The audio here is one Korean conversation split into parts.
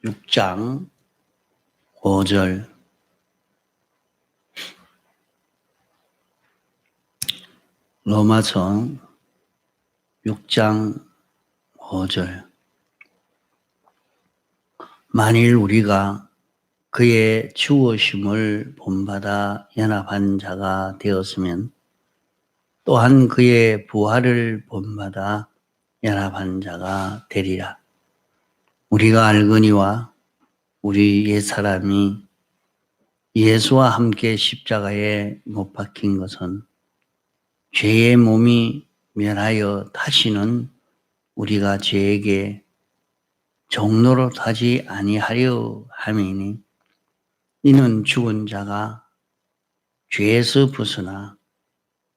6장 5절. 로마서 6장 5절. 만일 우리가 그의 죽으심을 본받아 연합한 자가 되었으면 또한 그의 부활을 본받아 연합한 자가 되리라. 우리가 알거니와 우리 옛사람이 예수와 함께 십자가에 못 박힌 것은 죄의 몸이 멸하여 다시는 우리가 죄에게 종노릇하지 아니하려 함이니 이는 죽은 자가 죄에서 벗어나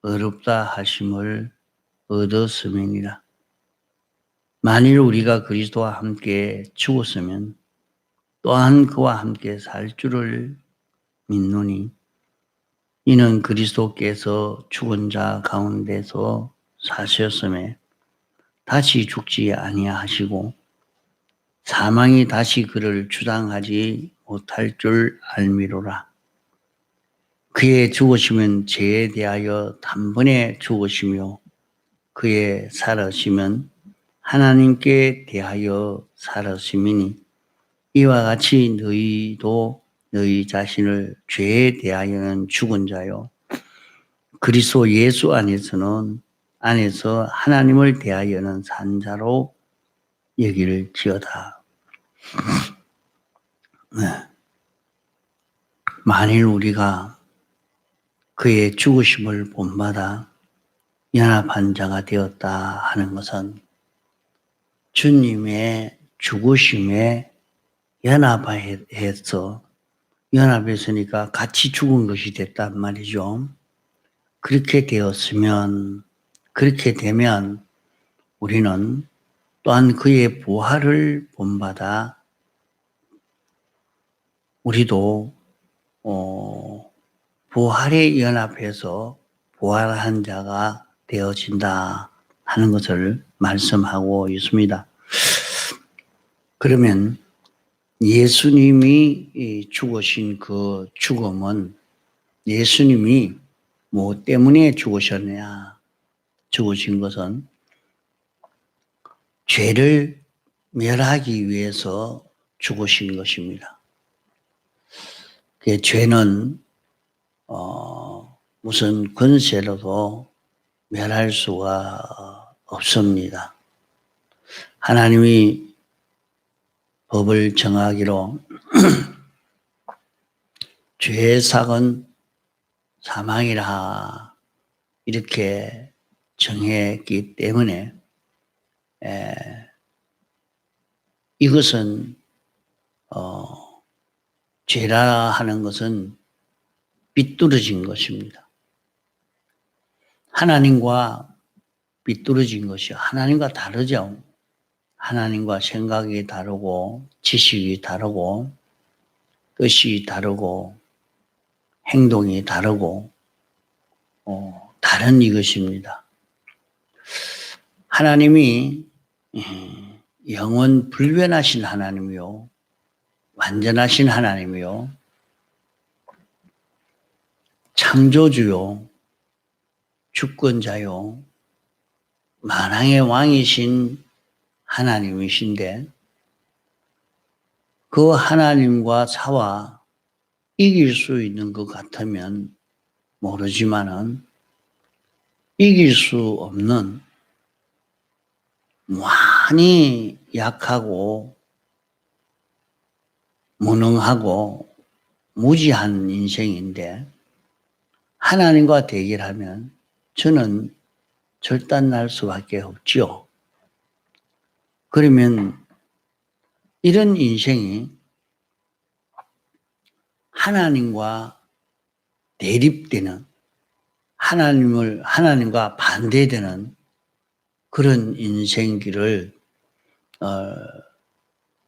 의롭다 하심을 얻었음이니라. 만일 우리가 그리스도와 함께 죽었으면 또한 그와 함께 살 줄을 믿노니 이는 그리스도께서 죽은 자 가운데서 사셨음에 다시 죽지 아니하시고 사망이 다시 그를 주장하지 못할 줄 알미로라. 그의 죽으심은 죄에 대하여 단번에 죽으시며 그의 살으심은 하나님께 대하여 살으심이니 이와 같이 너희도 너희 자신을 죄에 대하여는 죽은 자요 그리스도 예수 안에서 하나님을 대하여는 산 자로 여길지어다. 네. 만일 우리가 그의 죽으심을 본받아 연합한 자가 되었다 하는 것은 주님의 죽으심에 연합했으니까 같이 죽은 것이 됐단 말이죠. 그렇게 되면 우리는 또한 그의 부활을 본받아 우리도 부활에 연합해서 부활한 자가 되어진다 하는 것을 말씀하고 있습니다. 그러면 예수님이 죽으신 그 죽음은 예수님이 뭐 때문에 죽으셨냐? 죽으신 것은 죄를 멸하기 위해서 죽으신 것입니다. 그 죄는 무슨 권세로도 멸할 수가 없습니다. 하나님이 법을 정하기로 죄의 삭은 사망이라 이렇게 정했기 때문에 이것은 죄라 하는 것은 삐뚤어진 것입니다. 하나님과 삐뚤어진 것이 하나님과 다르죠. 하나님과 생각이 다르고 지식이 다르고 뜻이 다르고 행동이 다르고 다른 이것입니다. 하나님이 영원 불변하신 하나님이요 완전하신 하나님이요 창조주요 주권자요 만왕의 왕이신 하나님이신데 그 하나님과 싸워 이길 수 있는 것 같으면 모르지만은 이길 수 없는 많이 약하고 무능하고 무지한 인생인데 하나님과 대결하면 저는 절단날 수밖에 없죠. 그러면 이런 인생이 하나님과 대립되는 하나님과 반대되는 그런 인생길을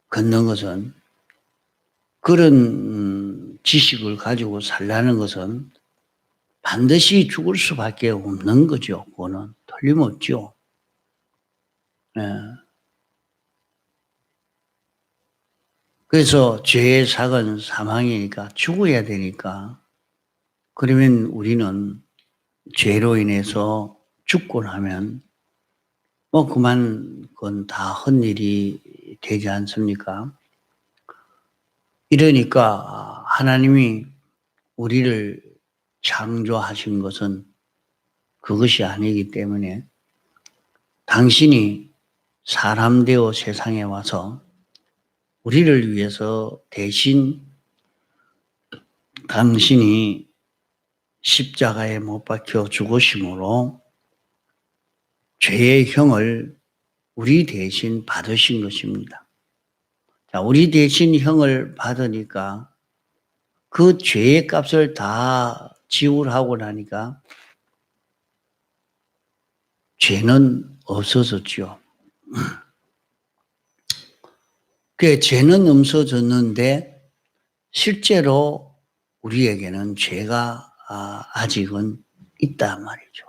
걷는 것은 그런 지식을 가지고 살라는 것은 반드시 죽을 수밖에 없는 거죠. 그거는 틀림없죠. 그래서 죄의 삭은 사망이니까 죽어야 되니까, 그러면 우리는 죄로 인해서 죽고 나면 뭐 그만 그건 다 헛일이 되지 않습니까? 이러니까 하나님이 우리를 창조하신 것은 그것이 아니기 때문에 당신이 사람 되어 세상에 와서 우리를 위해서 대신 당신이 십자가에 못 박혀 죽으심으로 죄의 형을 우리 대신 받으신 것입니다. 자, 우리 대신 형을 받으니까 그 죄의 값을 다 지불하고 나니까 죄는 없어졌죠. 그 죄는 없어졌는데 실제로 우리에게는 죄가 아직은 있단 말이죠.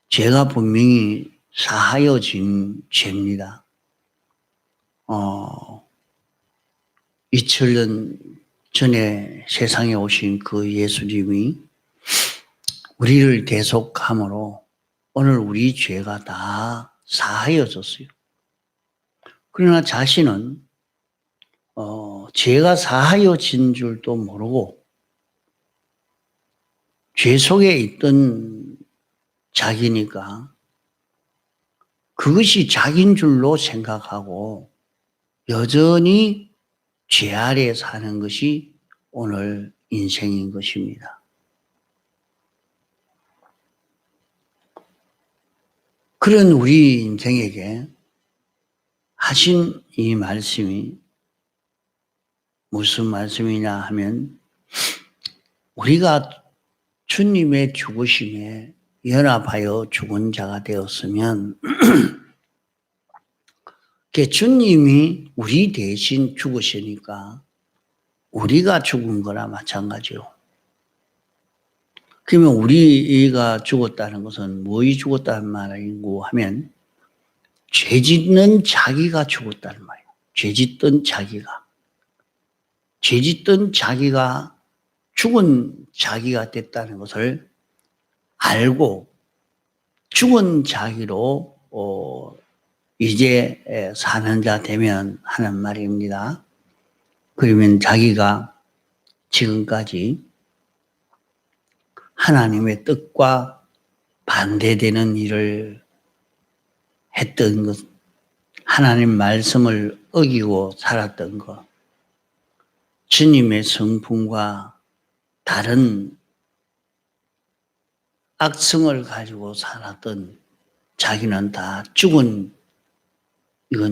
죄가 분명히 사하여진 죄입니다. 2000년 전에 세상에 오신 그 예수님이 우리를 대속함으로 오늘 우리 죄가 다 사하여졌어요. 그러나 자신은 죄가 사하여진 줄도 모르고 죄 속에 있던 자기니까 그것이 자기인 줄로 생각하고 여전히 죄 아래 사는 것이 오늘 인생인 것입니다. 그런 우리 인생에게 하신 이 말씀이 무슨 말씀이냐 하면 우리가 주님의 죽으심에 연합하여 죽은 자가 되었으면 주님이 우리 대신 죽으시니까 우리가 죽은 거나 마찬가지요. 그러면 우리가 죽었다는 것은 뭐이 죽었다는 말인고 하면 죄 짓는 자기가 죽었다는 말이에요. 죄 짓던 자기가 죽은 자기가 됐다는 것을 알고 죽은 자기로 이제 사는 자 되면 하는 말입니다. 그러면 자기가 지금까지 하나님의 뜻과 반대되는 일을 했던 것, 하나님 말씀을 어기고 살았던 것, 주님의 성품과 다른 악성을 가지고 살았던 자기는 다 이건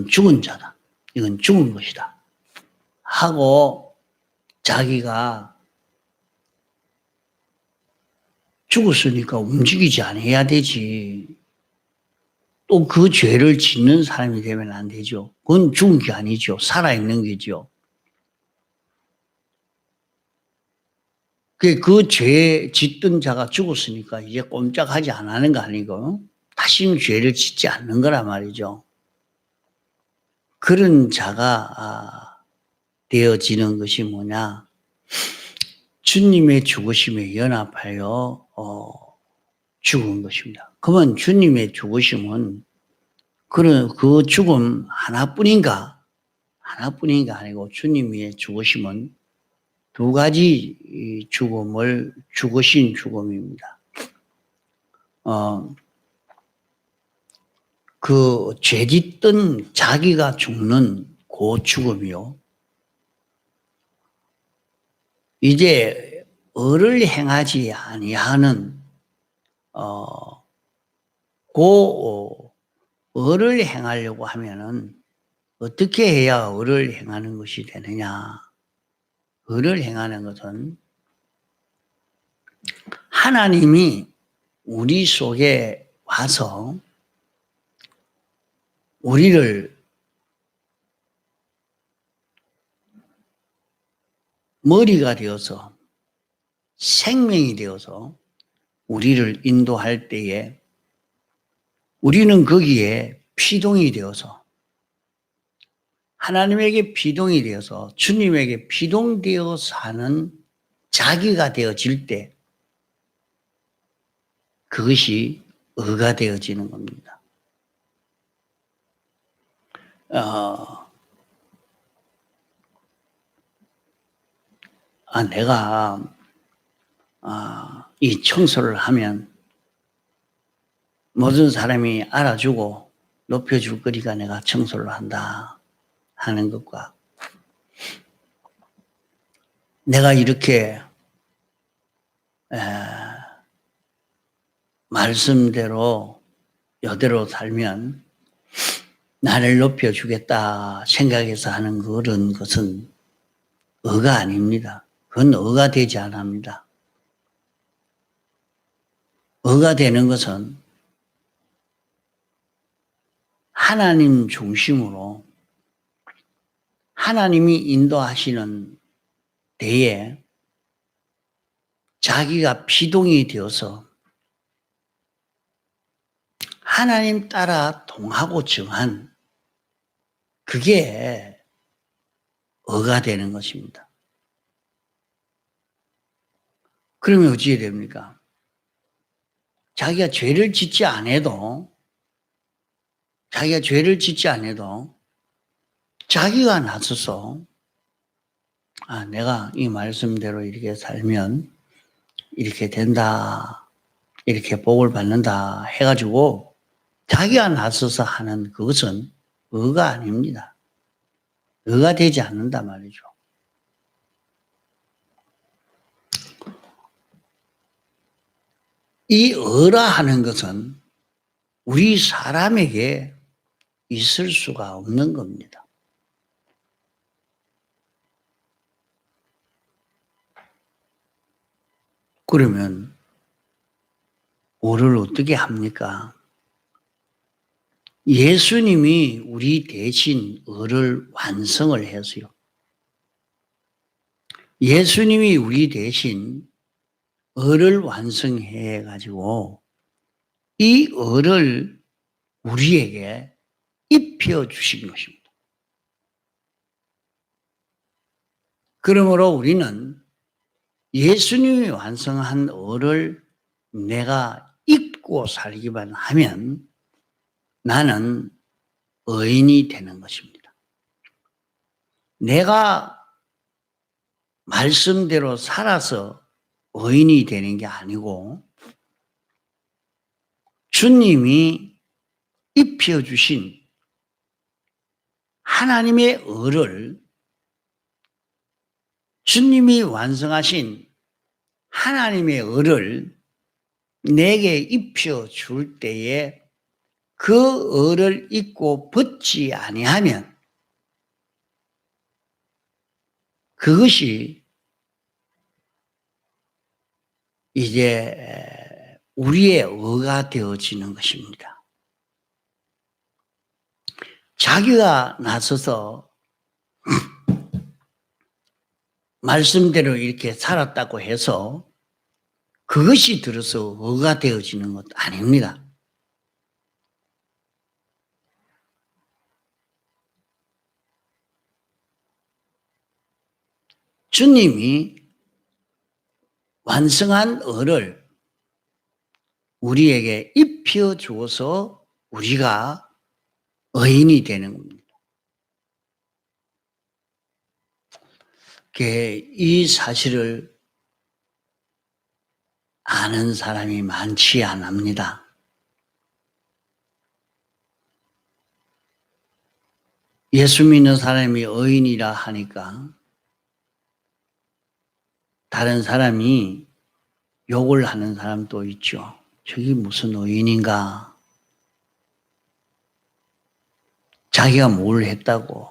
죽은 자다. 이건 죽은 것이다. 하고 자기가 죽었으니까 움직이지 않아야 되지. 또 그 죄를 짓는 사람이 되면 안 되죠. 그건 죽은 게 아니죠. 살아있는 게죠. 그 죄 짓던 자가 죽었으니까 이제 꼼짝하지 않는 거 아니고 다시는 죄를 짓지 않는 거란 말이죠. 그런 자가 되어지는 것이 뭐냐? 주님의 죽으심에 연합하여 죽은 것입니다. 그러면 주님의 죽으심은 그 죽음 하나뿐인가? 하나뿐인가 아니고 주님의 죽으심은 두 가지 죽음을 죽으신 죽음입니다. 그 죄짓던 자기가 죽는 그 죽음이요. 이제 을을 행하지 아니하는 을을 행하려고 하면은 어떻게 해야 을을 행하는 것이 되느냐? 을을 행하는 것은 하나님이 우리 속에 와서 우리를 머리가 되어서 생명이 되어서 우리를 인도할 때에 우리는 거기에 피동이 되어서 하나님에게 비동이 되어서 주님에게 비동되어 사는 자기가 되어질 때 그것이 의가 되어지는 겁니다. 내가 이 청소를 하면 모든 사람이 알아주고 높여줄 거리가 내가 청소를 한다 하는 것과 내가 이렇게 말씀대로 이대로 살면 나를 높여주겠다 생각해서 하는 그런 것은 의가 아닙니다. 그건 의가 되지 않습니다. 의가 되는 것은 하나님 중심으로 하나님이 인도하시는 때에 자기가 피동이 되어서 하나님 따라 동하고 정한 그게 의가 되는 것입니다. 그러면 어찌해야 됩니까? 자기가 죄를 짓지 않아도 자기가 나서서 내가 이 말씀대로 이렇게 살면 이렇게 된다, 이렇게 복을 받는다 해가지고 자기가 나서서 하는 그것은 의가 아닙니다. 의가 되지 않는다 말이죠. 이 의라 하는 것은 우리 사람에게 있을 수가 없는 겁니다. 그러면 의를 어떻게 합니까? 예수님이 우리 대신 의를 완성을 해서요. 예수님이 우리 대신 의를 완성해 가지고 이 의를 우리에게 입혀 주신 것입니다. 그러므로 우리는 예수님이 완성한 의를 내가 입고 살기만 하면 나는 의인이 되는 것입니다. 내가 말씀대로 살아서 의인이 되는 게 아니고 주님이 입혀주신 하나님의 의를 주님이 완성하신 하나님의 의를 내게 입혀줄 때에 그 의를 입고 벗지 아니하면 그것이 이제 우리의 의가 되어지는 것입니다. 자기가 나서서 말씀대로 이렇게 살았다고 해서 그것이 들어서 의가 되어지는 것도 아닙니다. 주님이 완성한 의를 우리에게 입혀 주어서 우리가 의인이 되는 겁니다. 이 사실을 아는 사람이 많지 않습니다. 예수 믿는 사람이 의인이라 하니까 다른 사람이 욕을 하는 사람도 있죠. 저기 무슨 의인인가? 자기가 뭘 했다고.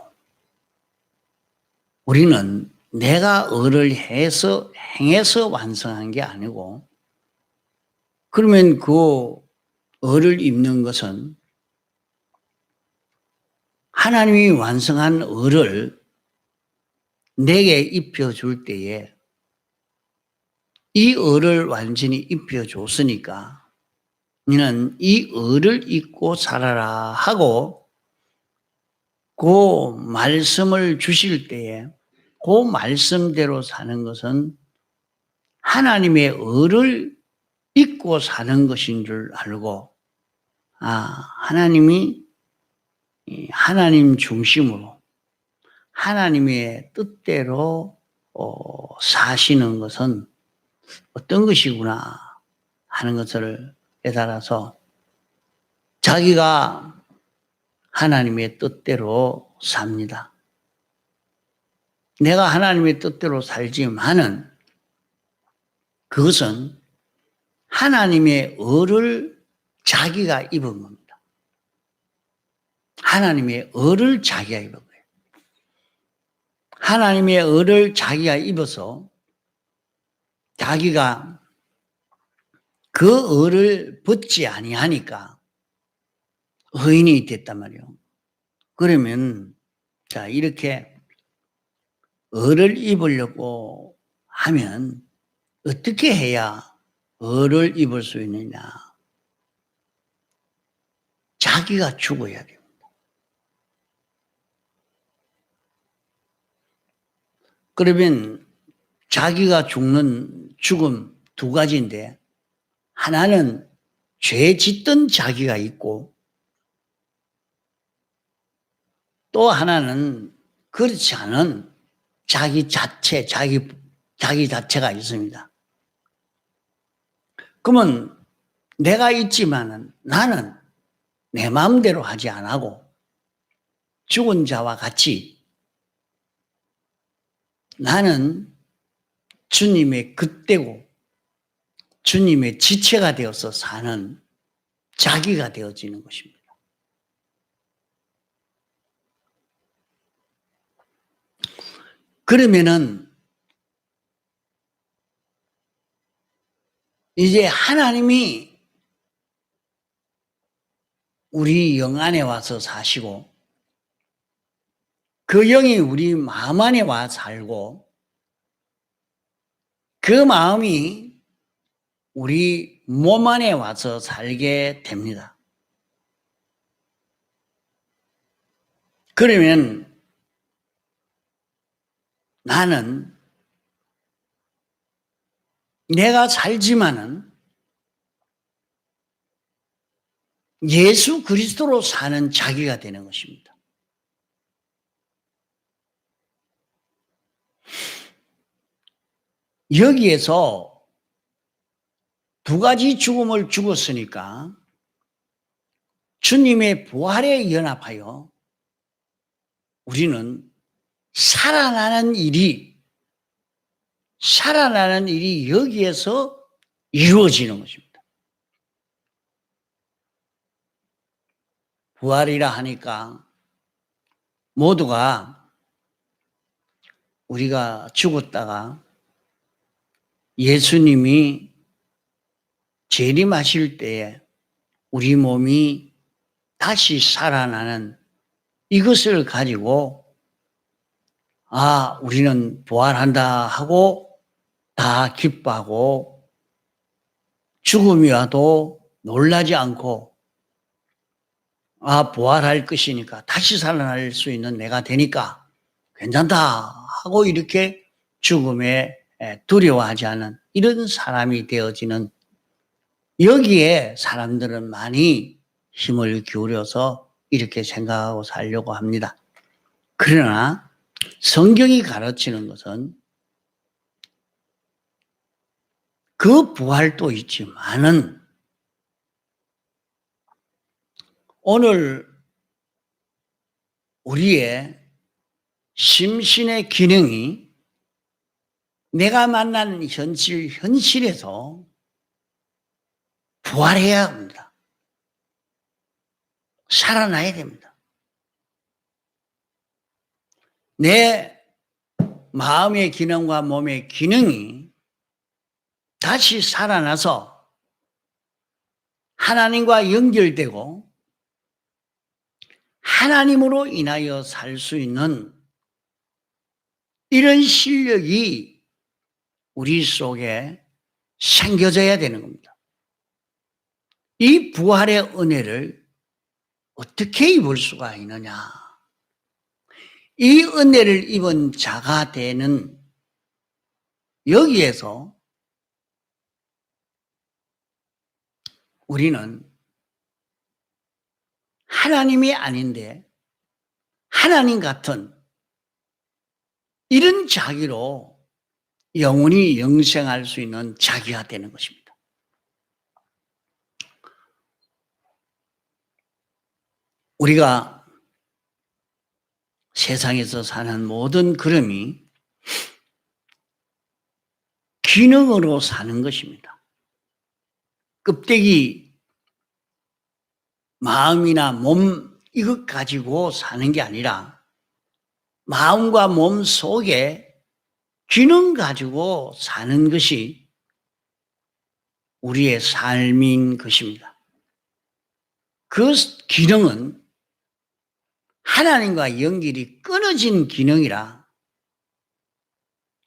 우리는 내가 의를 행해서 완성한 게 아니고, 그러면 그 의를 입는 것은 하나님이 완성한 의를 내게 입혀줄 때에 이 의를 완전히 입혀줬으니까 너는 이 의를 입고 살아라 하고 그 말씀을 주실 때에 그 말씀대로 사는 것은 하나님의 의를 잊고 사는 것인 줄 알고, 하나님이 하나님 중심으로 하나님의 뜻대로 사시는 것은 어떤 것이구나 하는 것을 깨달아서 자기가 하나님의 뜻대로 삽니다. 내가 하나님의 뜻대로 살지만은 그것은 하나님의 의를 자기가 입은 겁니다. 하나님의 의를 자기가 입은 거예요. 하나님의 의를 자기가 입어서 자기가 그 의를 벗지 아니하니까 의인이 됐단 말이에요. 그러면 자, 이렇게 의를 입으려고 하면 어떻게 해야 의를 입을 수 있느냐? 자기가 죽어야 됩니다. 그러면 자기가 죽는 죽음 두 가지인데, 하나는 죄 짓던 자기가 있고, 또 하나는 그렇지 않은 자기 자체가 있습니다. 그러면 내가 있지만은 나는 내 마음대로 하지 않고 죽은 자와 같이 나는 주님의 긋대고 주님의 지체가 되어서 사는 자기가 되어지는 것입니다. 그러면은 이제 하나님이 우리 영 안에 와서 사시고 그 영이 우리 마음 안에 와 살고 그 마음이 우리 몸 안에 와서 살게 됩니다. 그러면 나는 내가 살지만은 예수 그리스도로 사는 자기가 되는 것입니다. 여기에서 두 가지 죽음을 죽었으니까 주님의 부활에 연합하여 우리는 살아나는 일이 여기에서 이루어지는 것입니다. 부활이라 하니까 모두가 우리가 죽었다가 예수님이 재림하실 때에 우리 몸이 다시 살아나는 이것을 가지고 우리는 부활한다 하고 다 기뻐하고 죽음이 와도 놀라지 않고 부활할 것이니까 다시 살아날 수 있는 내가 되니까 괜찮다 하고 이렇게 죽음에 두려워하지 않은 이런 사람이 되어지는, 여기에 사람들은 많이 힘을 기울여서 이렇게 생각하고 살려고 합니다. 그러나 성경이 가르치는 것은 그 부활도 있지만은 오늘 우리의 심신의 기능이 내가 만난 현실에서 부활해야 합니다. 살아나야 됩니다. 내 마음의 기능과 몸의 기능이 다시 살아나서 하나님과 연결되고 하나님으로 인하여 살 수 있는 이런 실력이 우리 속에 생겨져야 되는 겁니다. 이 부활의 은혜를 어떻게 입을 수가 있느냐? 이 은혜를 입은 자가 되는 여기에서 우리는 하나님이 아닌데 하나님 같은 이런 자기로 영원히 영생할 수 있는 자기가 되는 것입니다. 우리가 세상에서 사는 모든 걸음이 기능으로 사는 것입니다. 껍데기, 마음이나 몸 이것 가지고 사는 게 아니라 마음과 몸 속에 기능 가지고 사는 것이 우리의 삶인 것입니다. 그 기능은 하나님과 연결이 끊어진 기능이라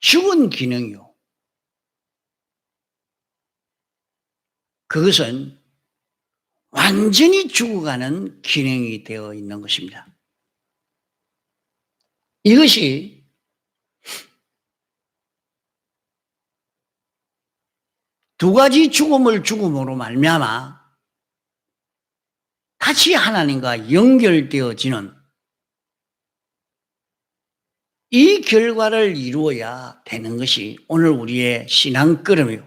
죽은 기능이요. 그것은 완전히 죽어가는 기능이 되어 있는 것입니다. 이것이 두 가지 죽음으로 말미암아 다시 하나님과 연결되어지는 이 결과를 이루어야 되는 것이 오늘 우리의 신앙 걸음이요.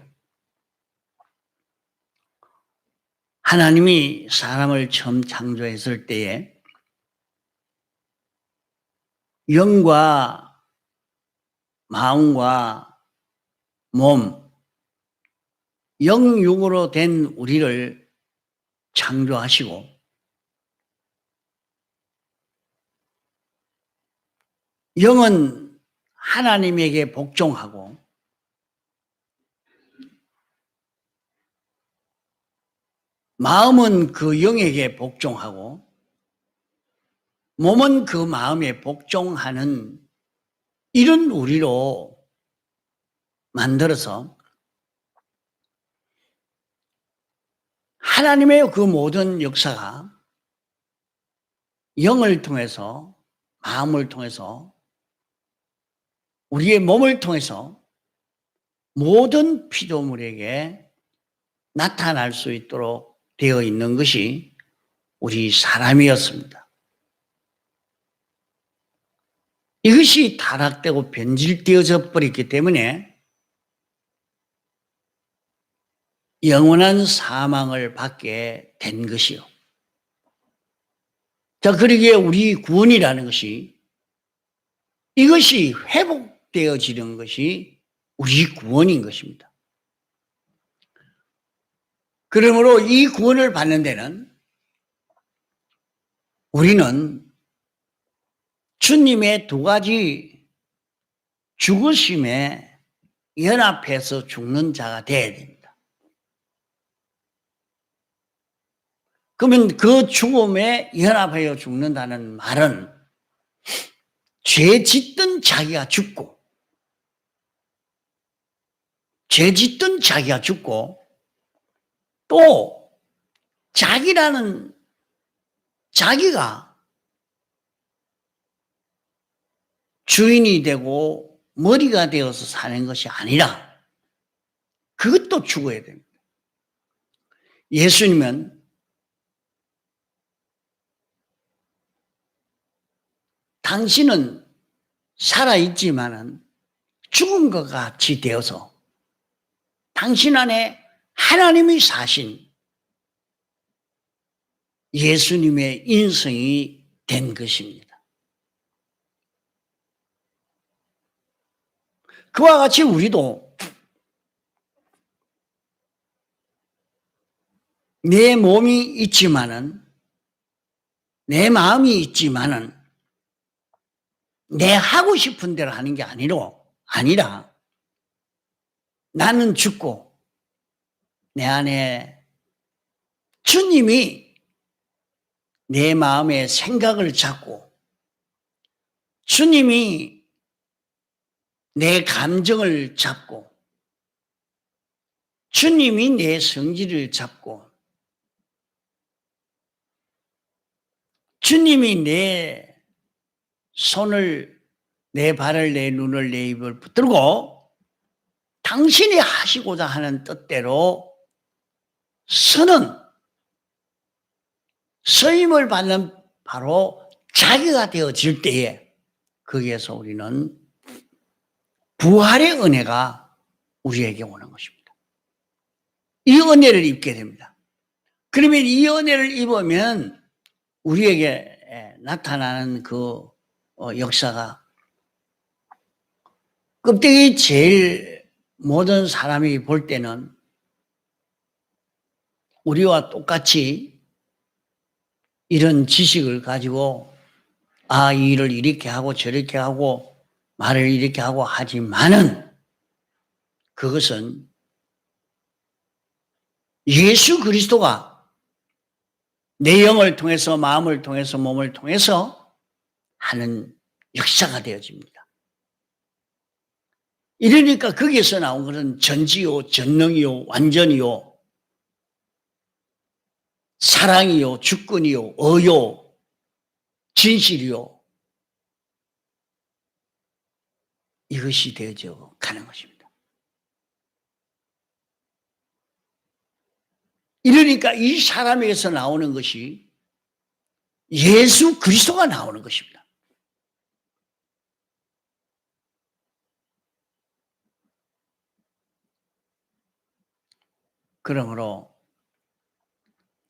하나님이 사람을 처음 창조했을 때에 영과 마음과 몸, 영육으로 된 우리를 창조하시고 영은 하나님에게 복종하고 마음은 그 영에게 복종하고 몸은 그 마음에 복종하는 이런 우리로 만들어서 하나님의 그 모든 역사가 영을 통해서 마음을 통해서 우리의 몸을 통해서 모든 피조물에게 나타날 수 있도록 되어 있는 것이 우리 사람이었습니다. 이것이 타락되고 변질되어져 버렸기 때문에 영원한 사망을 받게 된 것이요. 자, 그러기에 우리 구원이라는 것이 이것이 회복되어지는 것이 우리 구원인 것입니다. 그러므로 이 구원을 받는 데는 우리는 주님의 두 가지 죽으심에 연합해서 죽는 자가 되어야 됩니다. 그러면 그 죽음에 연합하여 죽는다는 말은 죄 짓던 자기가 죽고 죄 짓던 자기가 죽고 또 자기라는 자기가 주인이 되고 머리가 되어서 사는 것이 아니라 그것도 죽어야 됩니다. 예수님은 당신은 살아있지만은 죽은 것 같이 되어서 당신 안에 하나님이 사신 예수님의 인성이 된 것입니다. 그와 같이 우리도 내 몸이 있지만은 내 마음이 있지만은 내 하고 싶은 대로 하는 게 아니라 나는 죽고 내 안에 주님이 내 마음의 생각을 잡고 주님이 내 감정을 잡고 주님이 내 성질을 잡고 주님이 내 손을, 내 발을, 내 눈을, 내 입을 붙들고 당신이 하시고자 하는 뜻대로 서는, 서임을 받는 바로 자기가 되어질 때에 거기에서 우리는 부활의 은혜가 우리에게 오는 것입니다. 이 은혜를 입게 됩니다. 그러면 이 은혜를 입으면 우리에게 나타나는 그 역사가, 껍데기 제일 모든 사람이 볼 때는 우리와 똑같이 이런 지식을 가지고 이 일을 이렇게 하고 저렇게 하고 말을 이렇게 하고 하지만은 그것은 예수 그리스도가 내 영을 통해서, 마음을 통해서, 몸을 통해서 하는 역사가 되어집니다. 이러니까 거기에서 나온 것은 전지요, 전능이요, 완전이요, 사랑이요, 주권이요, 의요, 진실이요, 이것이 되어져 가는 것입니다. 이러니까 이 사람에게서 나오는 것이 예수 그리스도가 나오는 것입니다. 그러므로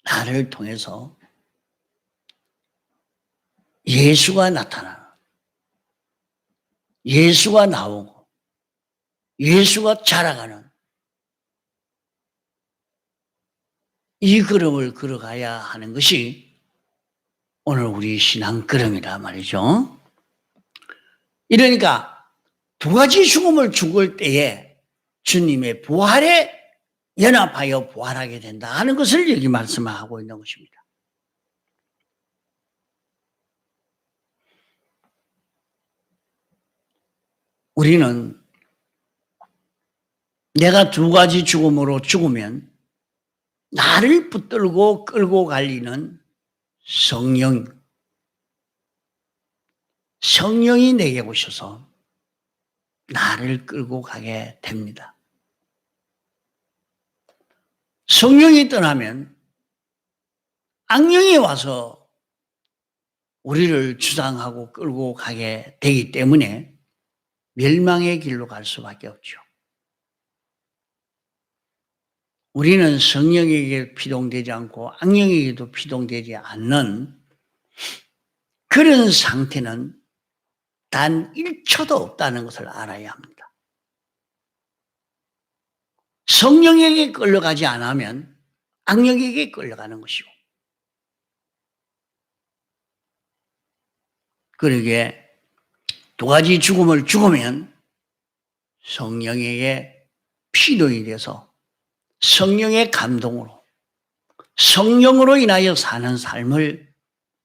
나를 통해서 예수가 나타나는, 예수가 나오고 예수가 자라가는 이 걸음을 걸어가야 하는 것이 오늘 우리 신앙 걸음이라 말이죠. 이러니까 두 가지 죽음을 죽을 때에 주님의 부활에 연합하여 부활하게 된다 하는 것을 여기 말씀하고 있는 것입니다. 우리는 내가 두 가지 죽음으로 죽으면 나를 붙들고 끌고 갈리는 성령이 내게 오셔서 나를 끌고 가게 됩니다. 성령이 떠나면 악령이 와서 우리를 주장하고 끌고 가게 되기 때문에 멸망의 길로 갈 수밖에 없죠. 우리는 성령에게 피동되지 않고 악령에게도 피동되지 않는 그런 상태는 단 1초도 없다는 것을 알아야 합니다. 성령에게 끌려가지 않으면 악령에게 끌려가는 것이고, 그러게 두 가지 죽음을 죽으면 성령에게 피동이 돼서 성령의 감동으로, 성령으로 인하여 사는 삶을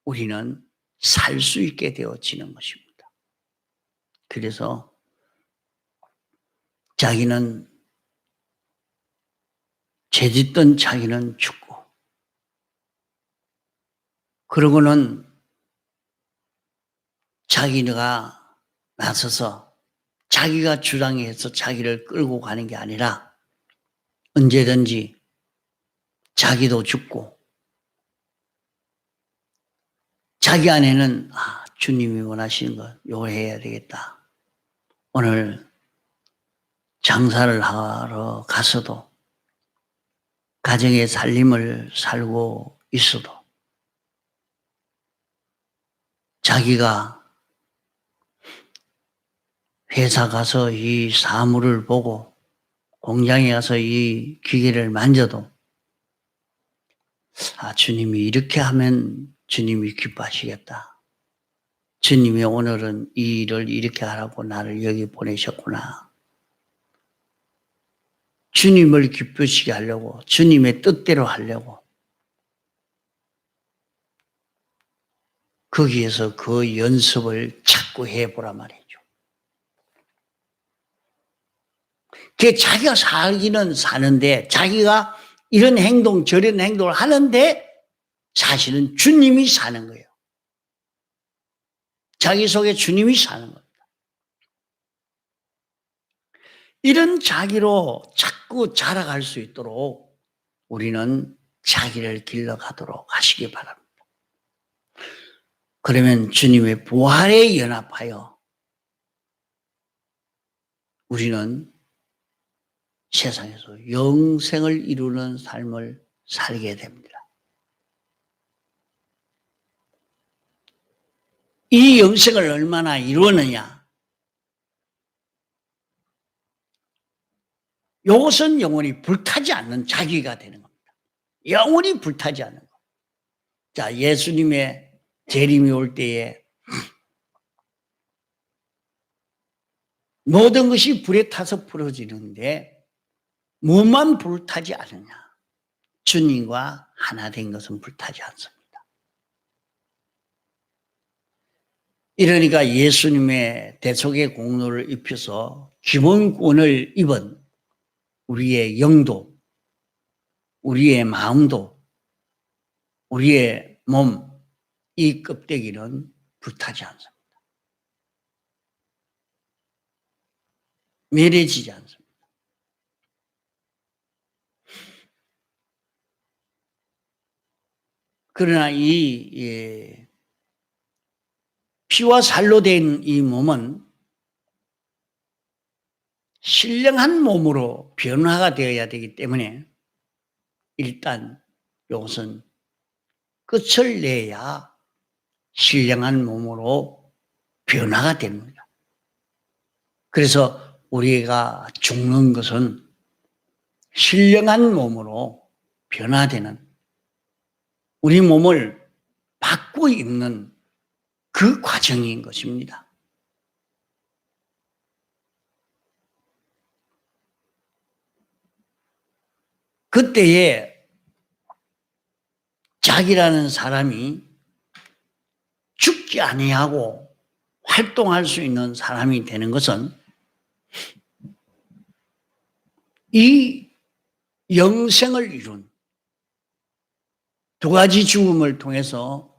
우리는 살 수 있게 되어지는 것입니다. 그래서 자기는, 죄짓던 자기는 죽고, 그러고는 자기가 나서서 자기가 주장해서 자기를 끌고 가는 게 아니라 언제든지 자기도 죽고 자기 안에는 주님이 원하시는 것 요거 해야 되겠다. 오늘 장사를 하러 가서도 가정의 살림을 살고 있어도 자기가 회사 가서 이 사물을 보고 공장에 가서 이 기계를 만져도 주님이 이렇게 하면 주님이 기뻐하시겠다. 주님이 오늘은 이 일을 이렇게 하라고 나를 여기 보내셨구나. 주님을 기쁘시게 하려고, 주님의 뜻대로 하려고 거기에서 그 연습을 자꾸 해보라 말이죠. 그 자기가 살기는 사는데, 자기가 이런 행동 저런 행동을 하는데 사실은 주님이 사는 거예요. 자기 속에 주님이 사는 겁니다. 이런 자기로 자꾸 자라갈 수 있도록 우리는 자기를 길러가도록 하시기 바랍니다. 그러면 주님의 부활에 연합하여 우리는 세상에서 영생을 이루는 삶을 살게 됩니다. 이 영생을 얼마나 이루느냐? 이것은 영원히 불타지 않는 자기가 되는 겁니다. 영원히 불타지 않는 것. 자, 예수님의 재림이 올 때에 모든 것이 불에 타서 풀어지는데 무엇만 불타지 않느냐? 주님과 하나 된 것은 불타지 않습니다. 이러니까 예수님의 대속의 공로를 입혀서 기본권을 입은 우리의 영도, 우리의 마음도, 우리의 몸, 이 껍데기는 불타지 않습니다. 멸해지지 않습니다. 그러나 이 피와 살로 된 이 몸은 신령한 몸으로 변화가 되어야 되기 때문에 일단 이것은 끝을 내야 신령한 몸으로 변화가 됩니다. 그래서 우리가 죽는 것은 신령한 몸으로 변화되는 우리 몸을 바꾸고 있는 그 과정인 것입니다. 그때에 자기라는 사람이 죽지 아니하고 활동할 수 있는 사람이 되는 것은 이 영생을 이룬 두 가지 죽음을 통해서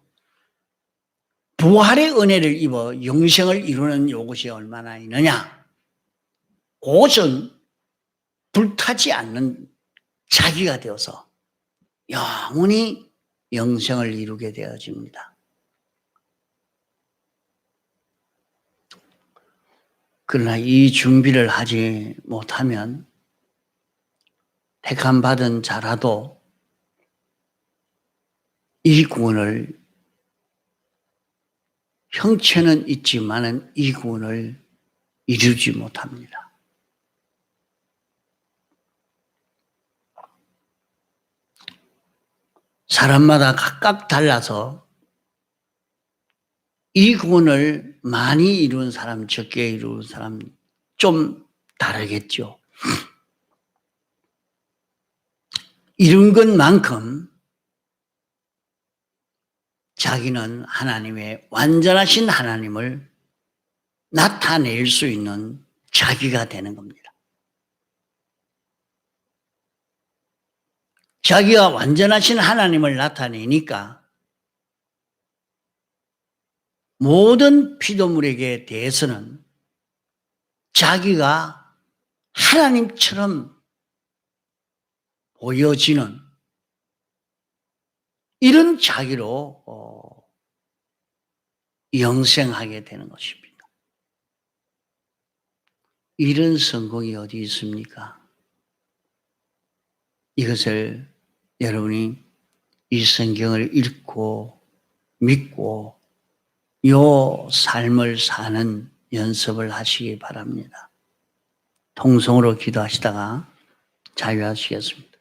부활의 은혜를 입어 영생을 이루는 이것이 얼마나 있느냐? 그것은 불타지 않는 자기가 되어서 영원히 영생을 이루게 되어집니다. 그러나 이 준비를 하지 못하면 택함받은 자라도 이 구원을 형체는 있지만은 이 구원을 이루지 못합니다. 사람마다 각각 달라서 이 구원을 많이 이룬 사람, 적게 이룬 사람 좀 다르겠죠. 이룬 것만큼 자기는 하나님의 완전하신 하나님을 나타낼 수 있는 자기가 되는 겁니다. 자기가 완전하신 하나님을 나타내니까 모든 피조물에게 대해서는 자기가 하나님처럼 보여지는 이런 자기로 영생하게 되는 것입니다. 이런 성공이 어디 있습니까? 이것을 여러분이 이 성경을 읽고 믿고 요 삶을 사는 연습을 하시기 바랍니다. 통성으로 기도하시다가 자유하시겠습니다.